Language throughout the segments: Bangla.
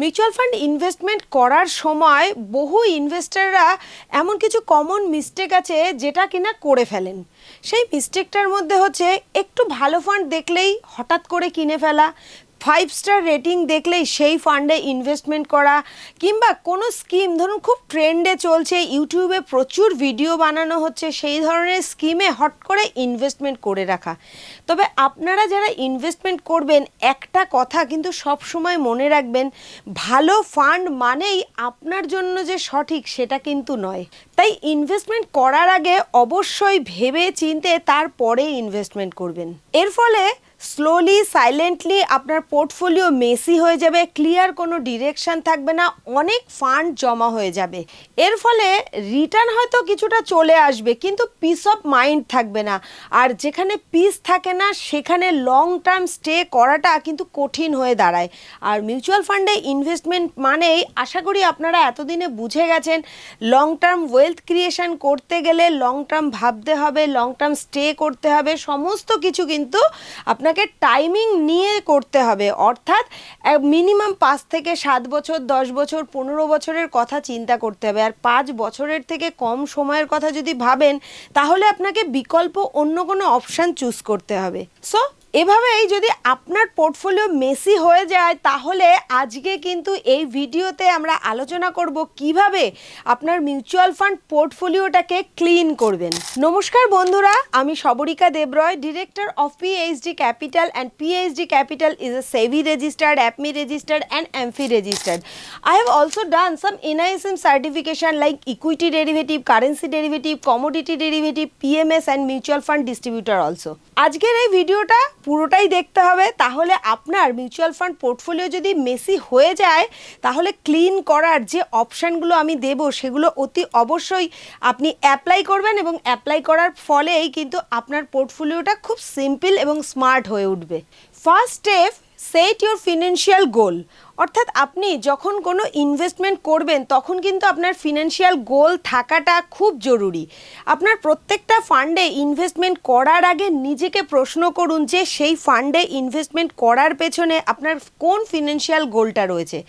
মিউচুয়াল ফান্ড ইনভেস্টমেন্ট করার সময় বহু ইনভেস্টররা এমন কিছু কমন মিস্টেক আছে যেটা কিনা করে ফেলেন। সেই মিস্টেকটার মধ্যে হচ্ছে একটু ভালো ফান্ড দেখলেই হঠাৎ করে কিনে ফেলা, 5 স্টার রেটিং দেখলেই সেই ফান্ডে ইনভেস্টমেন্ট করা, কিংবা কোনো স্কিম ধরুন খুব ট্রেন্ডে চলছে, ইউটিউবে প্রচুর ভিডিও বানানো হচ্ছে, সেই ধরনের স্কিমে হট করে ইনভেস্টমেন্ট করে রাখা। তবে আপনারা যারা ইনভেস্টমেন্ট করবেন একটা কথা কিন্তু সব সময় মনে রাখবেন, ভালো ফান্ড মানেই আপনার জন্য যে সঠিক সেটা কিন্তু নয়। তাই ইনভেস্টমেন্ট করার আগে অবশ্যই ভেবে চিন্তে তারপরে ইনভেস্টমেন্ট করবেন। এর ফলে স্লোলি সাইলেন্টলি আপনার পোর্টফোলিও মেসি হয়ে যাবে, ক্লিয়ার কোনো ডিরেকশন থাকবে না, অনেক ফান্ড জমা হয়ে যাবে। এর ফলে রিটার্ন হয়তো কিছুটা চলে আসবে কিন্তু পিস অফ মাইন্ড থাকবে না, আর যেখানে পিস থাকে না সেখানে লং টার্ম স্টে করাটা কিন্তু কঠিন হয়ে দাঁড়ায়। আর মিউচুয়াল ফান্ডে ইনভেস্টমেন্ট মানেই আশা করি আপনারা এতদিনে বুঝে গেছেন, লং টার্ম ওয়েলথ ক্রিয়েশন করতে গেলে লং টার্ম ভাবতে হবে, লং টার্ম স্টে করতে হবে, সমস্ত কিছু কিন্তু আপনাকে টাইমিং নিয়ে করতে হবে। অর্থাৎ মিনিমাম 5 থেকে 7 বছর, 10 বছর, 15 বছরের কথা চিন্তা করতে হবে। আর 5 বছরের থেকে কম সময়ের কথা যদি ভাবেন তাহলে আপনাকে বিকল্প অন্য কোনো অপশান চুজ করতে হবে। সো এভাবেই যদি আপনার পোর্টফোলিও মেসি হয়ে যায় তাহলে আজকে কিন্তু এই ভিডিওতে আমরা আলোচনা করব কিভাবে আপনার মিউচুয়াল ফান্ড পোর্টফোলিওটাকে ক্লিন করবেন। নমস্কার বন্ধুরা, আমি Sabrika Debroy, director of PHD capital, and PHD capital is a SEBI registered, APME registered and AMFI registered. I have also done some NISM certification like equity derivative, currency derivative, commodity derivative, PMS and mutual fund distributor also. আজকের এই ভিডিওটা পুরোটাই দেখতে হবে, তাহলে আপনার মিউচুয়াল ফান্ড পোর্টফোলিও যদি মেসি হয়ে যায় তাহলে ক্লিন করার যে অপশানগুলো আমি দেব সেগুলো অতি অবশ্যই আপনি অ্যাপ্লাই করবেন, এবং অ্যাপ্লাই করার ফলেই কিন্তু আপনার পোর্টফোলিওটা খুব সিম্পল এবং স্মার্ট হয়ে উঠবে। First step, set your financial goal. অর্থাৎ আপনি যখন কোনো ইনভেস্টমেন্ট করবেন তখন কিন্তু আপনার ফিনান্সিয়াল গোল থাকাটা খুব জরুরি। আপনার প্রত্যেকটা ফান্ডে ইনভেস্টমেন্ট করার আগে নিজেকে প্রশ্ন করুন যে সেই ফান্ডে ইনভেস্টমেন্ট করার পেছনে আপনার কোন ফিনান্সিয়াল গোলটা রয়েছে।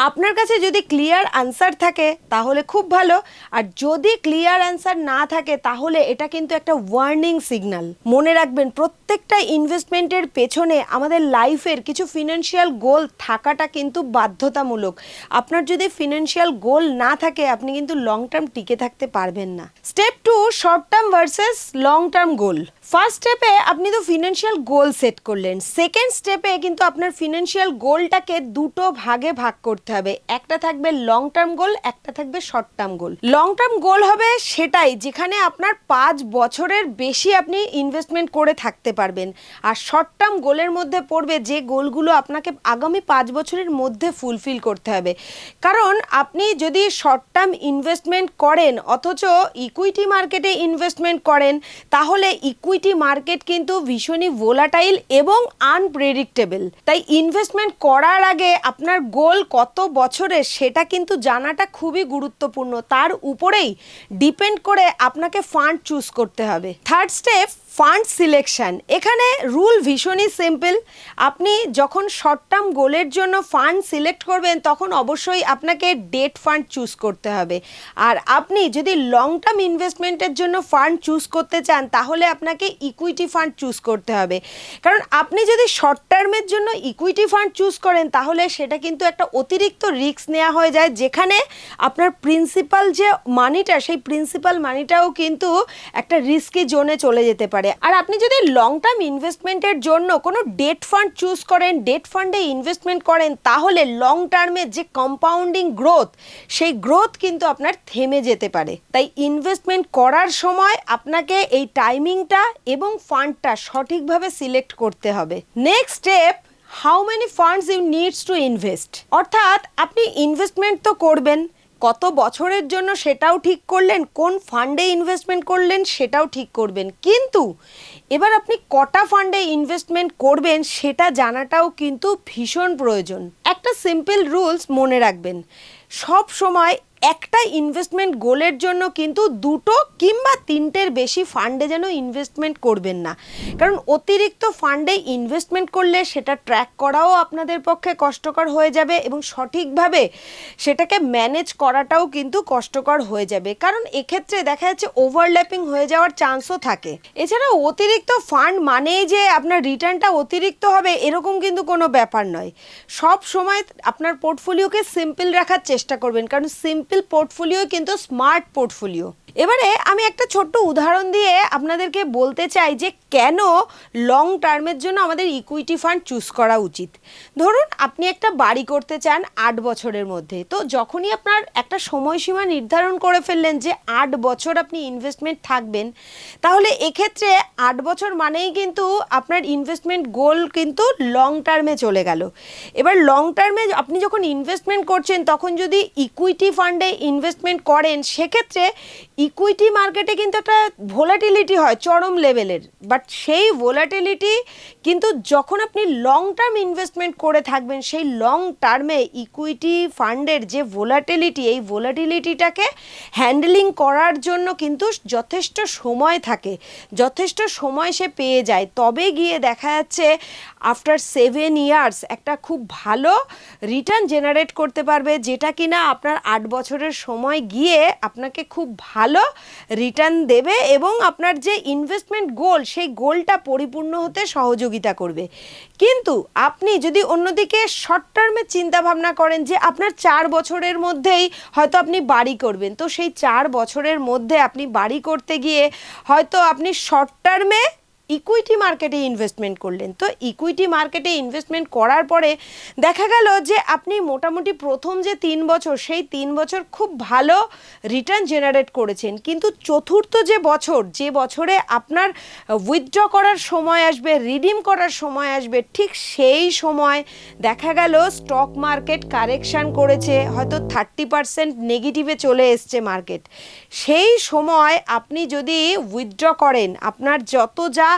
আপনার কাছে যদি ক্লিয়ার আনসার থাকে তাহলে খুব ভালো, আর যদি ক্লিয়ার আনসার না থাকে তাহলে এটা কিন্তু একটা ওয়ার্নিং সিগন্যাল। মনে রাখবেন, প্রত্যেকটা ইনভেস্টমেন্টের পেছনে আমাদের লাইফের কিছু ফিনান্সিয়াল গোল থাকাটা কিন্তু বাধ্যতামূলক। আপনার যদি ফিনান্সিয়াল গোল না থাকে আপনি কিন্তু লং টার্ম টিকে থাকতে পারবেন না। Step 2, short term versus long term goal. First স্টেপে আপনি তো ফিনান্সিয়াল গোল সেট করলেন, সেকেন্ড স্টেপে কিন্তু আপনার ফিনান্সিয়াল গোলটাকে দুটো ভাগে ভাগ করতে হবে। একটা থাকবে লং টার্ম গোল, একটা থাকবে short term goal. Long term goal হবে সেটাই যেখানে আপনার 5 বছরের বেশি আপনি ইনভেস্টমেন্ট করে থাকতে পারবেন, আর শর্ট টার্ম গোলের মধ্যে পড়বে যে গোলগুলো আপনাকে আগামী 5 বছরের মধ্যে ফুলফিল করতে হবে। কারণ আপনি যদি শর্ট টার্ম ইনভেস্টমেন্ট করেন অথচ ইকুইটি মার্কেটে ইনভেস্টমেন্ট করেন তাহলে ইকুইটি মার্কেট কিন্তু ভীষণই ভোলাটাইল এবং আনপ্রেডিক্টেবল। তাই ইনভেস্টমেন্ট করার আগে আপনার গোল কত বছরের সেটা কিন্তু জানাটা খুবই গুরুত্বপূর্ণ, তার উপরেই ডিপেন্ড করে আপনাকে ফান্ড চুজ করতে হবে। Third step, fund selection. এখানে রুল ভীষণই সিম্পল। আপনি যখন শর্ট টার্ম গোলের জন্য ফান্ড সিলেক্ট করবেন তখন অবশ্যই আপনাকে ডেট ফান্ড চুজ করতে হবে, আর আপনি যদি লং টার্ম ইনভেস্টমেন্টের জন্য ফান্ড চুজ করতে চান তাহলে আপনাকে ইকুইটি ফান্ড চুজ করতে হবে। কারণ আপনি যদি শর্ট টার্মের জন্য ইকুইটি ফান্ড চুজ করেন তাহলে সেটা কিন্তু একটা অতিরিক্ত রিস্ক নেওয়া হয়ে যায়, যেখানে আপনার প্রিন্সিপাল যে মানিটা সেই প্রিন্সিপাল মানিটাও কিন্তু একটা রিস্কি জোনে চলে যেতে পারে। আর আপনি যদি লং টার্ম ইনভেস্টমেন্টের জন্য কোনো ডেট ফান্ড চুজ করেন, ডেট ফান্ডে ইনভেস্টমেন্ট করেন, তাহলে লং টার্মে যে কম্পাউন্ডিং গ্রোথ সেই গ্রোথ কিন্তু আপনার থেমে যেতে পারে। তাই ইনভেস্টমেন্ট করার সময় আপনাকে এই টাইমিংটা এবং ফান্ডটা সঠিকভাবে সিলেক্ট করতে হবে। Next step, how many funds you needs to invest. অর্থাৎ আপনি ইনভেস্টমেন্ট তো করবেন, কত বছরের জন্য সেটাও ঠিক করলেন, কোন ফান্ডে ইনভেস্টমেন্ট করলেন সেটাও ঠিক করবেন, কিন্তু এবার আপনি কটা ফান্ডে ইনভেস্টমেন্ট করবেন সেটা জানাটাও কিন্তু ভীষণ প্রয়োজন। একটা সিম্পল রুলস মনে রাখবেন, সব সময় একটা ইনভেস্টমেন্ট গোলের জন্য কিন্তু 2টো কিংবা 3টের বেশি ফান্ডে যেন ইনভেস্টমেন্ট করবেন না, কারণ অতিরিক্ত ফান্ডে ইনভেস্টমেন্ট করলে সেটা ট্র্যাক করাও আপনাদের পক্ষে কষ্টকর হয়ে যাবে এবং সঠিকভাবে সেটাকে ম্যানেজ করাটাও কিন্তু কষ্টকর হয়ে যাবে, কারণ এক্ষেত্রে দেখা যাচ্ছে ওভারল্যাপিং হয়ে যাওয়ার চান্সও থাকে। এছাড়া অতিরিক্ত ফান্ড মানেই যে আপনার রিটার্নটা অতিরিক্ত হবে এরকম কিন্তু কোনো ব্যাপার নয়। সব সময় আপনার পোর্টফোলিওকে সিম্পল রাখার চেষ্টা করবেন, কারণ সিম্পল পোর্টফোলিও কিন্তু স্মার্ট পোর্টফোলিও। এবারে আমি একটা ছোট্ট উদাহরণ দিয়ে আপনাদেরকে বলতে চাই যে কেন লং টার্মের জন্য আমাদের ইকুইটি ফান্ড চুজ করা উচিত। ধরুন আপনি একটা বাড়ি করতে চান 8 বছরের মধ্যে, তো যখনই আপনার একটা সময়সীমা নির্ধারণ করে ফেললেন যে 8 বছর আপনি ইনভেস্টমেন্ট থাকবেন, তাহলে এক্ষেত্রে 8 বছর মানেই কিন্তু আপনার ইনভেস্টমেন্ট গোল কিন্তু লং টার্মে চলে গেল। এবার লং টার্মে আপনি যখন ইনভেস্টমেন্ট করছেন তখন যদি ইকুইটি ফান্ডে ইনভেস্টমেন্ট করেন, সেক্ষেত্রে ইকুইটি মার্কেটে কিন্তু একটা ভোলাটিলিটি হয় চরম লেভেলের, বাট সেই ভোলাটিলিটি কিন্তু যখন আপনি লং টার্ম ইনভেস্টমেন্ট করে থাকবেন, সেই লং টার্মে ইকুইটি ফান্ডের যে ভোলাটিলিটি, এই ভোলাটিলিটিটাকে হ্যান্ডেলিং করার জন্য কিন্তু যথেষ্ট সময় থাকে, যথেষ্ট সময় সে পেয়ে যায়, তবে গিয়ে দেখা যাচ্ছে আফটার 7 ইয়ার্স একটা খুব ভালো রিটার্ন জেনারেট করতে পারবে, যেটা কিনা আপনার 8 বছরের সময় গিয়ে আপনাকে খুব ভালো রিটার্ন দেবে এবং আপনার যে ইনভেস্টমেন্ট গোল সেই গোলটা পরিপূর্ণ হতে সহযোগিতা করবে। কিন্তু আপনি যদি অন্যদিকে শর্ট টার্মে চিন্তা ভাবনা করেন যে আপনার 4 বছরের মধ্যেই হয়তো আপনি বাড়ি করবেন, তো সেই 4 বছরের মধ্যে আপনি বাড়ি করতে গিয়ে হয়তো আপনি শর্ট টার্মে ইকুইটি মার্কেটে ইনভেস্টমেন্ট করলেন, তো ইকুইটি মার্কেটে ইনভেস্টমেন্ট করার পরে দেখা গেল যে আপনি মোটামুটি প্রথম যে 3 বছর সেই 3 বছর খুব ভালো রিটার্ন জেনারেট করেছেন, কিন্তু চতুর্থ যে বছর, যে বছরে আপনার উইথড্র করার সময় আসবে, রিডিম করার সময় আসবে, ঠিক সেই সময় দেখা গেল স্টক মার্কেট কারেকশান করেছে, হয়তো 30% নেগেটিভে চলে এসছে মার্কেট। সেই সময় আপনি যদি উইথড্র করেন, আপনার যত যা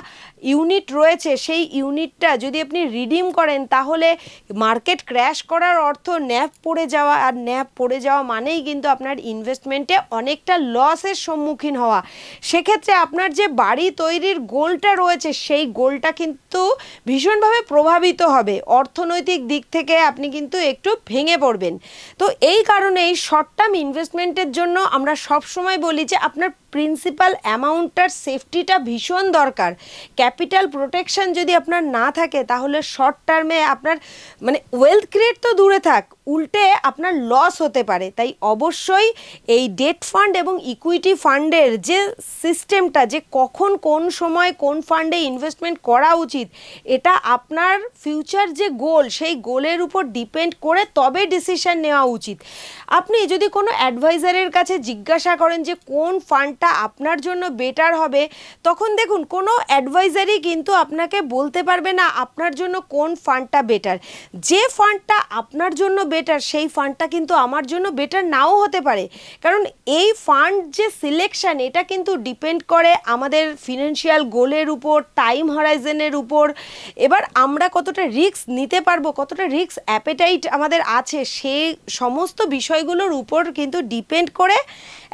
ইউনিট রয়েছে সেই ইউনিটটা যদি আপনি রিডিম করেন, তাহলে মার্কেট ক্র্যাশ করার অর্থ ন্যাপ পড়ে যাওয়া, আর ন্যাপ পড়ে যাওয়া মানেই কিন্তু আপনার ইনভেস্টমেন্টে অনেকটা লসের সম্মুখীন হওয়া। সেক্ষেত্রে আপনার যে বাড়ি তৈরির গোলটা রয়েছে সেই গোলটা কিন্তু ভীষণভাবে প্রভাবিত হবে, অর্থনৈতিক দিক থেকে আপনি কিন্তু একটু ভেঙে পড়বেন। তো এই কারণেই শর্ট টার্ম ইনভেস্টমেন্টের জন্য আমরা সবসময় বলি যে আপনার প্রিন্সিপাল অ্যামাউন্টটার সেফটিটা ভীষণ দরকার। ক্যাপিটাল প্রোটেকশন যদি আপনার না থাকে তাহলে শর্ট টার্মে আপনার মানে ওয়েলথ ক্রিয়েট তো দূরে থাক, উল্টে আপনার লস হতে পারে। তাই অবশ্যই এই ডেট ফান্ড এবং ইকুইটি ফান্ডের যে সিস্টেমটা, যে কখন কোন সময় কোন ফান্ডে ইনভেস্টমেন্ট করা উচিত, এটা আপনার ফিউচার যে গোল সেই গোলের উপর ডিপেন্ড করে তবে ডিসিশন নেওয়া উচিত। আপনি যদি কোনো অ্যাডভাইজারের কাছে জিজ্ঞাসা করেন যে কোন ফান্ডটা আপনার জন্য বেটার হবে, তখন দেখুন কোনো অ্যাডভাইজারই কিন্তু আপনাকে বলতে পারবে না আপনার জন্য কোন ফান্ডটা বেটার। যে ফান্ডটা আপনার জন্য বেটার সেই ফান্ডটা কিন্তু আমার জন্য বেটার নাও হতে পারে, কারণ এই ফান্ড যে সিলেকশন এটা কিন্তু ডিপেন্ড করে আমাদের ফিনান্সিয়াল গোলের উপর, টাইম হরাইজনের উপর। এবার আমরা কতটা রিস্ক নিতে পারবো, কতটা রিস্ক অ্যাপেটাইট আমাদের আছে, সেই সমস্ত বিষয়গুলোর উপর কিন্তু ডিপেন্ড করে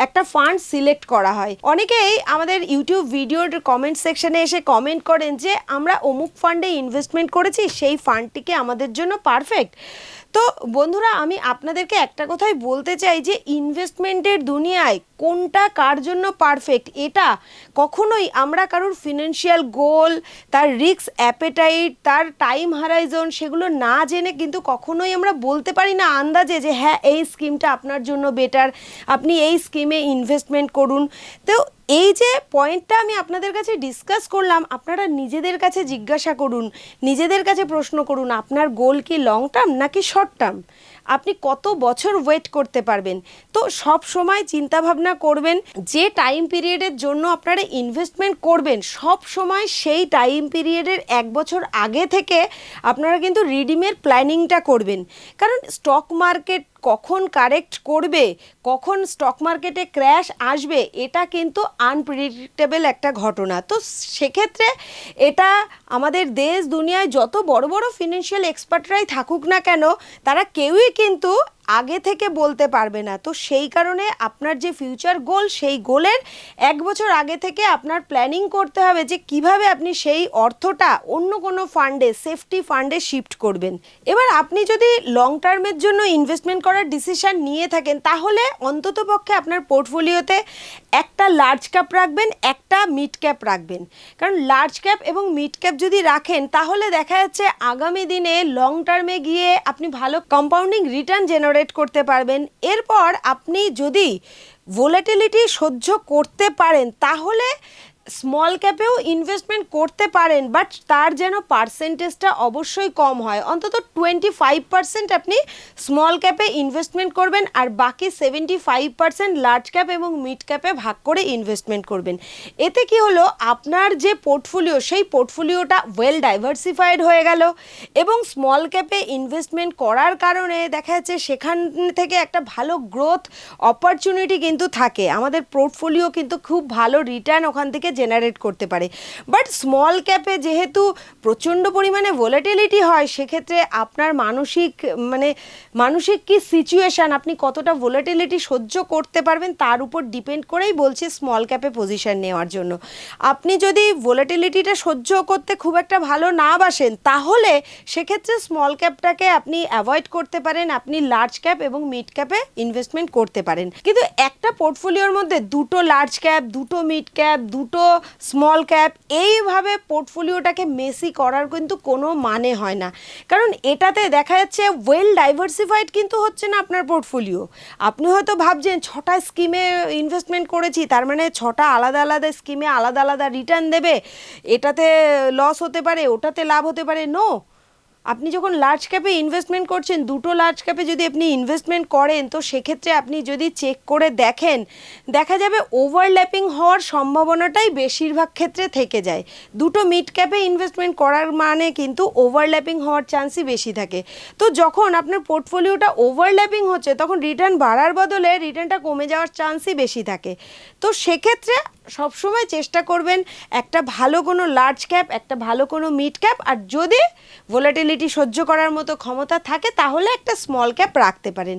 একটা ফান্ড সিলেক্ট করা হয়। অনেকেই আমাদের ইউটিউব ভিডিওর কমেন্ট সেকশনে এসে কমেন্ট করেন যে আমরা অমুক ফান্ডে ইনভেস্টমেন্ট করেছি, সেই ফান্ডটিকে আমাদের জন্য পারফেক্ট। তো বন্ধুরা, আমি আপনাদেরকে একটা কথাই বলতে চাই যে ইনভেস্টমেন্টের দুনিয়ায় কোনটা কার জন্য পারফেক্ট এটা কখনোই আমরা কারোর ফিনান্সিয়াল গোল, তার রিস্ক অ্যাপেটাইট, তার টাইম হারাইজন সেগুলো না জেনে কিন্তু কখনোই আমরা বলতে পারি না আন্দাজে যে হ্যাঁ এই স্কিমটা আপনার জন্য বেটার, আপনি এই স্কিমে ইনভেস্টমেন্ট করুন। তো এই যে পয়েন্টটা আমি আপনাদের কাছে ডিসকাস করলাম, আপনারা নিজেদের কাছে জিজ্ঞাসা করুন, নিজেদের কাছে প্রশ্ন করুন, আপনার গোল কি লং টার্ম নাকি শর্ট টার্ম, আপনি কত বছর ওয়েট করতে পারবেন। তো সব সময় চিন্তাভাবনা করবেন যে টাইম পিরিয়ডের জন্য আপনারা ইনভেস্টমেন্ট করবেন, সব সময় সেই টাইম পিরিয়ডের 1 বছর আগে থেকে আপনারা কিন্তু রিডিমের প্ল্যানিংটা করবেন, কারণ স্টক মার্কেট কখন কারেক্ট করবে, কখন স্টক মার্কেটে ক্র্যাশ আসবে, এটা কিন্তু আনপ্রেডিক্টেবল একটা ঘটনা। তো সেক্ষেত্রে এটা আমাদের দেশ দুনিয়ায় যত বড় বড় ফিনান্সিয়াল এক্সপার্টরাই থাকুক না কেন, তারা কেউই কিন্তু আগে থেকে বলতে পারবে না। তো সেই কারণে আপনার যে ফিউচার গোল, সেই গোলের 1 বছর আগে থেকে আপনার প্ল্যানিং করতে হবে যে কিভাবে আপনি সেই অর্থটা অন্য কোনো ফান্ডে, সেফটি ফান্ডে শিফট করবেন। এবার আপনি যদি লং টার্মের জন্য ইনভেস্টমেন্ট করার ডিসিশন নিয়ে থাকেন, তাহলে অন্ততপক্ষে আপনার পোর্টফোলিওতে একটা লার্জ ক্যাপ রাখবেন, একটা মিড ক্যাপ রাখবেন। কারণ লার্জ ক্যাপ এবং মিড ক্যাপ যদি রাখেন, তাহলে দেখা যাচ্ছে আগামী দিনে লং টার্মে গিয়ে আপনি ভালো কম্পাউন্ডিং রিটার্ন জেনারেট করতে পারবেন। এরপর আপনি যদি ভোলাটিলিটি সহ্য করতে পারেন, তাহলে স্মল ক্যাপেও ইনভেস্টমেন্ট করতে পারেন, বাট তার যেন পার্সেন্টেজটা অবশ্যই কম হয়। অন্তত 25% আপনি স্মল ক্যাপে ইনভেস্টমেন্ট করবেন, আর বাকি 75% লার্জ ক্যাপ এবং মিড ক্যাপে ভাগ করে ইনভেস্টমেন্ট করবেন। এতে কি হলো, আপনার যে পোর্টফোলিও, সেই পোর্টফোলিওটা ওয়েল ডাইভার্সিফাইড হয়ে গেল, এবং স্মল ক্যাপে ইনভেস্টমেন্ট করার কারণে দেখা যাচ্ছে সেখান থেকে একটা ভালো গ্রোথ অপরচুনিটি কিন্তু থাকে। আমাদের পোর্টফোলিও কিন্তু খুব ভালো রিটার্ন ওখান থেকে জেনারেট করতে পারে। বাট স্মল ক্যাপে যেহেতু প্রচণ্ড পরিমাণে ভোলাটিলিটি হয়, সেক্ষেত্রে আপনার মানসিক কি সিচুয়েশান, আপনি কতটা ভোলাটিলিটি সহ্য করতে পারবেন, তার উপর ডিপেন্ড করেই বলছি স্মল ক্যাপে পজিশন নেওয়ার জন্য। আপনি যদি ভোলাটিলিটিটা সহ্য করতে খুব একটা ভালো না বাসেন, তাহলে সেক্ষেত্রে স্মল ক্যাপটাকে আপনি অ্যাভয়েড করতে পারেন, আপনি লার্জ ক্যাপ এবং মিড ক্যাপে ইনভেস্টমেন্ট করতে পারেন। কিন্তু একটা পোর্টফোলিওর মধ্যে দুটো লার্জ ক্যাপ, দুটো মিড ক্যাপ, দুটো স্মল ক্যাপ, এইভাবে পোর্টফোলিওটাকে মেসি করার কিন্তু কোনো মানে হয় না। কারণ এটাতে দেখা যাচ্ছে ওয়েল ডাইভার্সিফাইড কিন্তু হচ্ছে না আপনার পোর্টফোলিও। আপনি হয়তো ভাবছেন 6টা স্কিমে ইনভেস্টমেন্ট করেছি, তার মানে 6টা আলাদা আলাদা স্কিমে আলাদা আলাদা রিটার্ন দেবে, এটাতে লস হতে পারে, ওটাতে লাভ হতে পারে। নো, আপনি যখন লার্জ ক্যাপে ইনভেস্টমেন্ট করছেন, দুটো লার্জ ক্যাপে যদি আপনি ইনভেস্টমেন্ট করেন, তো সেক্ষেত্রে আপনি যদি চেক করে দেখেন, দেখা যাবে ওভারল্যাপিং হওয়ার সম্ভাবনাটাই বেশিরভাগ ক্ষেত্রে থেকে যায়। দুটো মিড ক্যাপে ইনভেস্টমেন্ট করার মানে কিন্তু ওভারল্যাপিং হওয়ার চান্সই বেশি থাকে। তো যখন আপনার পোর্টফোলিওটা ওভারল্যাপিং হচ্ছে, তখন রিটার্ন বাড়ার বদলে রিটার্নটা কমে যাওয়ার চান্সই বেশি থাকে। তো সেক্ষেত্রে সবসময় চেষ্টা করবেন একটা ভালো কোনো লার্জ ক্যাপ, একটা ভালো কোনো মিড ক্যাপ, আর যদি ভোলাটিলিটি সহ্য করার মতো ক্ষমতা থাকে, তাহলে একটা স্মল ক্যাপ রাখতে পারেন।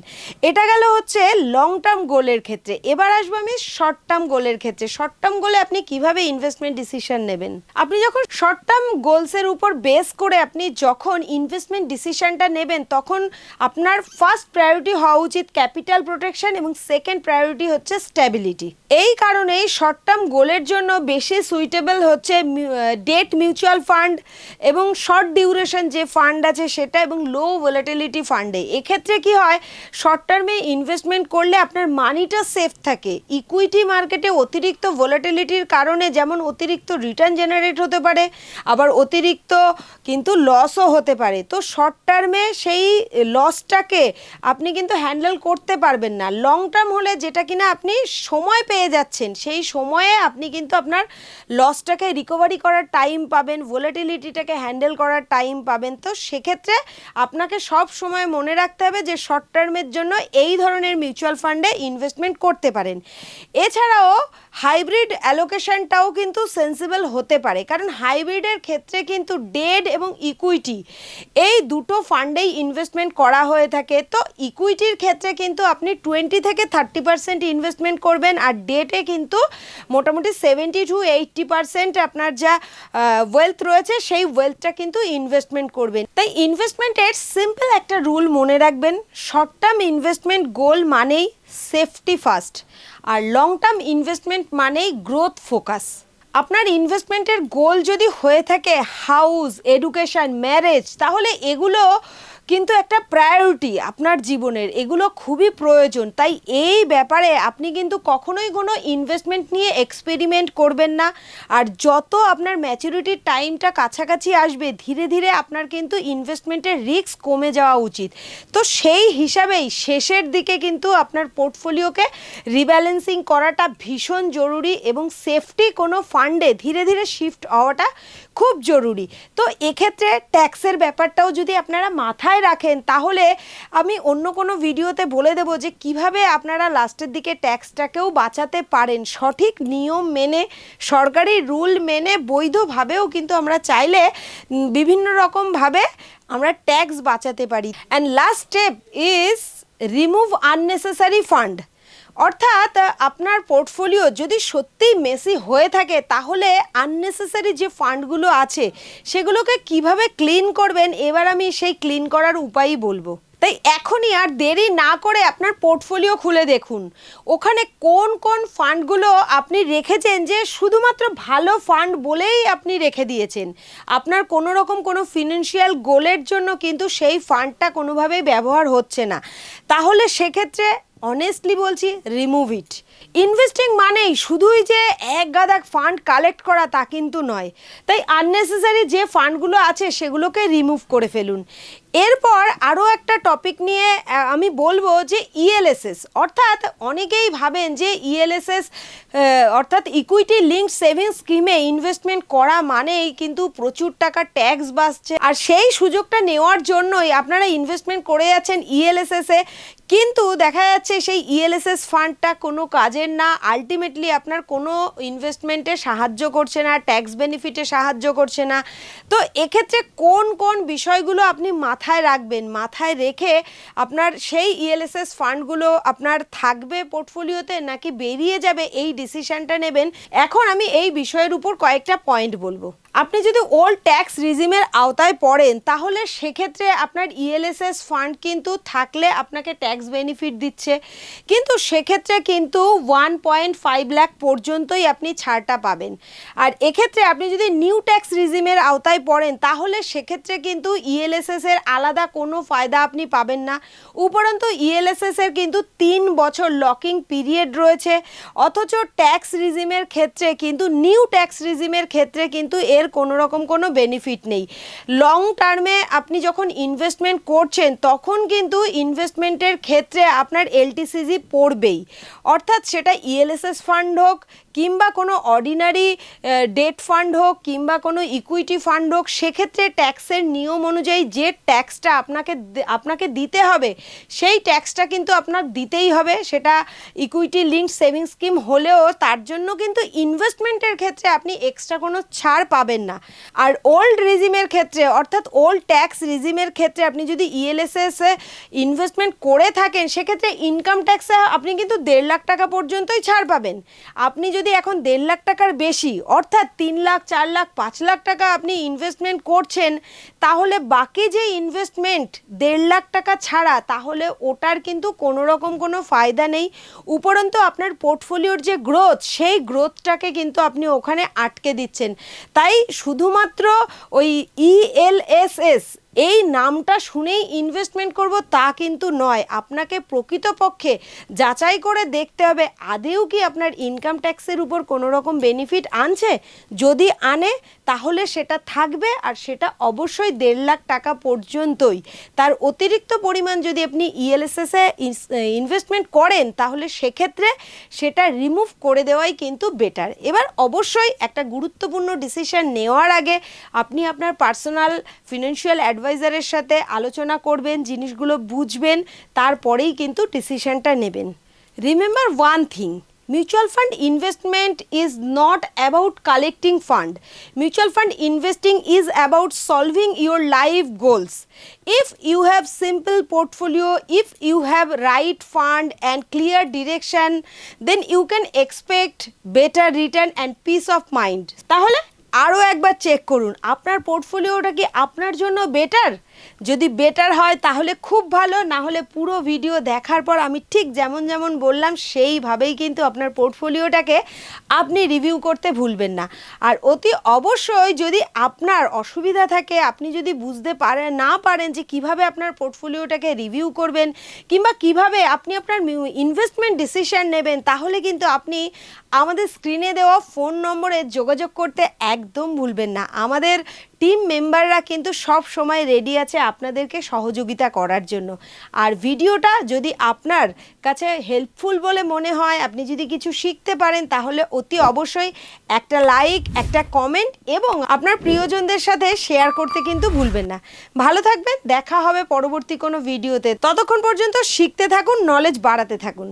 এটা গেল হচ্ছে লং টার্ম গোলের ক্ষেত্রে। এবার আসবো আমি শর্ট টার্ম গোলের ক্ষেত্রে। শর্ট টার্ম গোলে আপনি কিভাবে ইনভেস্টমেন্ট ডিসিশন নেবেন। আপনি যখন শর্ট টার্ম গোলসের উপর বেস করে আপনি যখন ইনভেস্টমেন্ট ডিসিশনটা নেবেন, তখন আপনার ফার্স্ট প্রায়োরিটি হওয়া উচিত ক্যাপিটাল প্রোটেকশন, এবং সেকেন্ড প্রায়োরিটি হচ্ছে স্ট্যাবিলিটি। এই কারণেই শর্ট টার্ম গোলের জন্য বেশি সুইটেবল হচ্ছে ডেট মিউচুয়াল ফান্ড এবং শর্ট ডিউরেশন যে ফান্ড আছে সেটা, এবং লো ভোলাটিলিটি ফান্ডে। এক্ষেত্রে কি হয়, শর্ট টার্মে ইনভেস্টমেন্ট করলে আপনার মানিটা সেফ থাকে। ইকুইটি মার্কেটে অতিরিক্ত ভোলাটিলিটির কারণে যেমন অতিরিক্ত রিটার্ন জেনারেট হতে পারে, আবার অতিরিক্ত কিন্তু লসও হতে পারে। তো শর্ট টার্মে সেই লসটাকে আপনি কিন্তু হ্যান্ডেল করতে পারবেন না। লং টার্ম হলে যেটা কিনা আপনি সময় পেয়ে যাচ্ছেন, সেই সময়ে আপনি কিন্তু আপনার লসটাকে রিকভারি করার টাইম পাবেন, ভোলাটিলিটিটাকে হ্যান্ডেল করার টাইম পাবেন। তো সেক্ষেত্রে আপনাকে সব সময় মনে রাখতে হবে যে শর্ট টার্মের জন্য এই ধরনের মিউচুয়াল ফান্ডে ইনভেস্টমেন্ট করতে পারেন। এছাড়াও হাইব্রিড অ্যালোকেশনটাও কিন্তু সেন্সিবল হতে পারে, কারণ হাইব্রিডের ক্ষেত্রে কিন্তু ডেট এবং ইকুইটি এই দুটো ফান্ডেই ইনভেস্টমেন্ট করা হয়ে থাকে। তো ইকুইটির ক্ষেত্রে কিন্তু আপনি 20 থেকে 30% ইনভেস্টমেন্ট করবেন, আর ডেটে কিন্তু মোটামুটি 70 to 80% আপনার যা ওয়েলথ রয়েছে, সেই ওয়েলথটা কিন্তু ইনভেস্টমেন্ট করবেন। তাই ইনভেস্টমেন্টের সিম্পল একটা রুল মনে রাখবেন, শর্ট টার্ম ইনভেস্টমেন্ট গোল মানেই সেফটি ফার্স্ট, আর লং টার্ম ইনভেস্টমেন্ট মানেই গ্রোথ ফোকাস। আপনার ইনভেস্টমেন্টের গোল যদি হয়ে থাকে হাউস, এডুকেশন, ম্যারেজ, তাহলে এগুলো কিন্তু একটা প্রায়োরিটি আপনার জীবনের, এগুলো খুবই প্রয়োজন। তাই এই ব্যাপারে আপনি কিন্তু কখনোই কোনো ইনভেস্টমেন্ট নিয়ে এক্সপেরিমেন্ট করবেন না। আর যত আপনার ম্যাচুরিটির টাইমটা কাছাকাছি আসবে, ধীরে ধীরে আপনার কিন্তু ইনভেস্টমেন্টের রিস্ক কমে যাওয়া উচিত। তো সেই হিসাবেই শেষের দিকে কিন্তু আপনার পোর্টফোলিওকে রিব্যালেন্সিং করাটা ভীষণ জরুরি, এবং সেফটি কোনো ফান্ডে ধীরে ধীরে শিফট হওয়াটা খুব জরুরি। তো এক্ষেত্রে ট্যাক্সের ব্যাপারটাও যদি আপনারা মাথায় রাখেন, তাহলে আমি অন্য কোনো ভিডিওতে বলে দেবো যে কিভাবে আপনারা লাস্টের দিকে ট্যাক্সটাকেও বাঁচাতে পারেন। সঠিক নিয়ম মেনে, সরকারি রুল মেনে, বৈধভাবেও কিন্তু আমরা চাইলে বিভিন্ন রকমভাবে আমরা ট্যাক্স বাঁচাতে পারি। And last step is remove unnecessary fund. অর্থাৎ আপনার পোর্টফোলিও যদি সত্যিই মেসি হয়ে থাকে তাহলে আননেসেসারি যে ফান্ডগুলো আছে সেগুলোকে কিভাবে ক্লিন করবেন, এবার আমি সেই ক্লিন করার উপায়ই বলবো। তাই এখনই আর দেরি না করে আপনার পোর্টফোলিও খুলে দেখুন ওখানে কোন কোন ফান্ডগুলো আপনি রেখেছেন যে শুধুমাত্র ভালো ফান্ড বলেই আপনি রেখে দিয়েছেন, আপনার কোনো রকম কোনো ফিনান্সিয়াল গোলের জন্য কিন্তু সেই ফান্ডটা কোনোভাবেই ব্যবহার হচ্ছে না। তাহলে সেক্ষেত্রে অনেস্টলি বলছি, রিমুভ ইট। ইনভেস্টিং মানেই শুধুই যে এক গাদা ফান্ড কালেক্ট করা তা কিন্তু নয়। তাই আননেসেসারি যে ফান্ডগুলো আছে সেগুলোকে রিমুভ করে ফেলুন। এরপর আরও একটা টপিক নিয়ে আমি বলবো যে ইএলএসএস, অর্থাৎ অনেকেই ভাবেন যে ইএলএসএস অর্থাৎ ইকুইটি লিঙ্কড সেভিংস স্কিমে ইনভেস্টমেন্ট করা মানেই কিন্তু প্রচুর টাকা ট্যাক্স বাঁচছে, আর সেই সুযোগটা নেওয়ার জন্যই আপনারা ইনভেস্টমেন্ট করে যাচ্ছেন ইএলএসএসে। কিন্তু দেখা যাচ্ছে সেই ইএলএসএস ফান্ডটা কোনো কাজের না, আলটিমেটলি আপনার কোনো ইনভেস্টমেন্টে সাহায্য করছে না, ট্যাক্স বেনিফিটে সাহায্য করছে না। তো এক্ষেত্রে কোন কোন বিষয়গুলো আপনি মাথায় রাখবেন, মাথায় রেখে আপনার সেই ইএলএসএস ফান্ডগুলো আপনার থাকবে পোর্টফোলিওতে নাকি বেরিয়ে যাবে এই ডিসিশনটা নেবেন। এখন আমি এই বিষয়ের উপর কয়েকটা পয়েন্ট বলবো। আপনি যদি ওল্ড ট্যাক্স রিজিমের আওতায় পড়েন তাহলে সেক্ষেত্রে আপনার ইএলএসএস ফান্ড কিন্তু থাকলে আপনাকে ট্যাক্স বেনিফিট দিচ্ছে, কিন্তু সেক্ষেত্রে কিন্তু 1.5 লাখ পর্যন্তই আপনি ছাড়টা পাবেন। আর এক্ষেত্রে আপনি যদি নিউ ট্যাক্স রিজিমের আওতায় পড়েন তাহলে সেক্ষেত্রে কিন্তু ইএলএসএস এর আলাদা কোনো ফায়দা আপনি পাবেন না। উপরন্তু ইএলএসএস এর কিন্তু 3 বছর লকিং পিরিয়ড রয়েছে, অথচ ট্যাক্স রিজিমের ক্ষেত্রে কিন্তু নিউ ট্যাক্স রিজিমের ক্ষেত্রে কিন্তু এর কোনো রকম কোনো বেনিফিট নেই। লং টার্মে আপনি যখন ইনভেস্টমেন্ট করছেন তখন কিন্তু ইনভেস্টমেন্টের ক্ষেত্রে আপনার এলটিসিজি পড়বেই, অর্থাৎ সেটা ইএলএসএস ফান্ড হোক কিংবা কোনো অর্ডিনারি ডেট ফান্ড হোক কিংবা কোনো ইকুইটি ফান্ড হোক, সেক্ষেত্রে ট্যাক্সের নিয়ম অনুযায়ী যে ট্যাক্সটা আপনাকে দিতে হবে সেই ট্যাক্সটা কিন্তু আপনার দিতেই হবে, সেটা ইকুইটি লিঙ্কড সেভিংস স্কিম হলেও তার জন্য কিন্তু ইনভেস্টমেন্টের ক্ষেত্রে আপনি এক্সট্রা কোনো ছাড় পাবেন না। আর ওল্ড রিজিমের ক্ষেত্রে অর্থাৎ ওল্ড ট্যাক্স রিজিমের ক্ষেত্রে আপনি যদি ইএলএসএস এ ইনভেস্টমেন্ট করে থাকেন সেক্ষেত্রে ইনকাম ট্যাক্সে আপনি কিন্তু 1.5 লাখ টাকা পর্যন্তই ছাড় পাবেন। আপনি যদি এখন 1.5 লাখ টাকার বেশি অর্থাৎ 3 লাখ 4 লাখ 5 লাখ টাকা আপনি ইনভেস্টমেন্ট করছেন তাহলে বাকি যে ইনভেস্টমেন্ট 1.5 লাখ টাকা ছাড়া তাহলে ওটার কিন্তু কোনো রকম কোনো ফায়দা নেই। উপরন্তু আপনার পোর্টফোলিওর যে গ্রোথ সেই গ্রোথটাকে কিন্তু আপনি ওখানে আটকে দিচ্ছেন। তাই শুধুমাত্র ওই ইএলএসএস এই নামটা শুনেই ইনভেস্টমেন্ট করব তা কিন্তু নয়, আপনাকে প্রকৃতপক্ষে যাচাই করে দেখতে হবে আদেও কি আপনার ইনকাম ট্যাক্সের উপর কোনো রকম বেনিফিট আনছে। যদি আনে তাহলে সেটা থাকবে, আর সেটা অবশ্যই 1.5 লাখ টাকা পর্যন্তই। তার অতিরিক্ত পরিমাণ যদি আপনি ইএলএসএসে ইনভেস্টমেন্ট করেন তাহলে সেক্ষেত্রে সেটা রিমুভ করে দেওয়াই কিন্তু বেটার। এবার অবশ্যই একটা গুরুত্বপূর্ণ ডিসিশন নেওয়ার আগে আপনি আপনার পার্সোনাল ফিনান্সিয়াল অ্যাডভাইজারের সাথে আলোচনা করবেন, জিনিসগুলো বুঝবেন, তারপরেই কিন্তু ডিসিশনটা নেবেন। Remember one thing, mutual fund investment is not about collecting fund. Mutual fund investing is about solving your life goals. If you have simple portfolio, if you have right fund and clear direction, then you can expect better return and peace of mind. তাহলে আরও একবার চেক করুন আপনার পোর্টফোলিওটা কি আপনার জন্য বেটার। যদি বেটার হয় তাহলে খুব ভালো, না হলে পুরো ভিডিও দেখার পর আমি ঠিক যেমন যেমন বললাম সেইভাবেই কিন্তু আপনার পোর্টফোলিওটাকে আপনি রিভিউ করতে ভুলবেন না। আর অতি অবশ্যই যদি আপনার অসুবিধা থাকে, আপনি যদি বুঝতে না পারেন যে কিভাবে আপনার পোর্টফোলিওটাকে রিভিউ করবেন কিংবা কিভাবে আপনি আপনার ইনভেস্টমেন্ট ডিসিশন নেবেন, তাহলে কিন্তু আপনি আমাদের স্ক্রিনে দেওয়া ফোন নম্বরে যোগাযোগ করতে একদম ভুলবেন না। আমাদের টিম মেম্বাররা কিন্তু সব সময় রেডি আছে আপনাদেরকে সহযোগিতা করার জন্য। আর ভিডিওটা যদি আপনার কাছে হেল্পফুল বলে মনে হয়, আপনি যদি কিছু শিখতে পারেন, তাহলে অতি অবশ্যই একটা লাইক, একটা কমেন্ট এবং আপনার প্রিয়জনদের সাথে শেয়ার করতে কিন্তু ভুলবেন না। ভালো থাকবেন, দেখা হবে পরবর্তী কোনো ভিডিওতে। ততক্ষণ পর্যন্ত শিখতে থাকুন, নলেজ বাড়াতে থাকুন।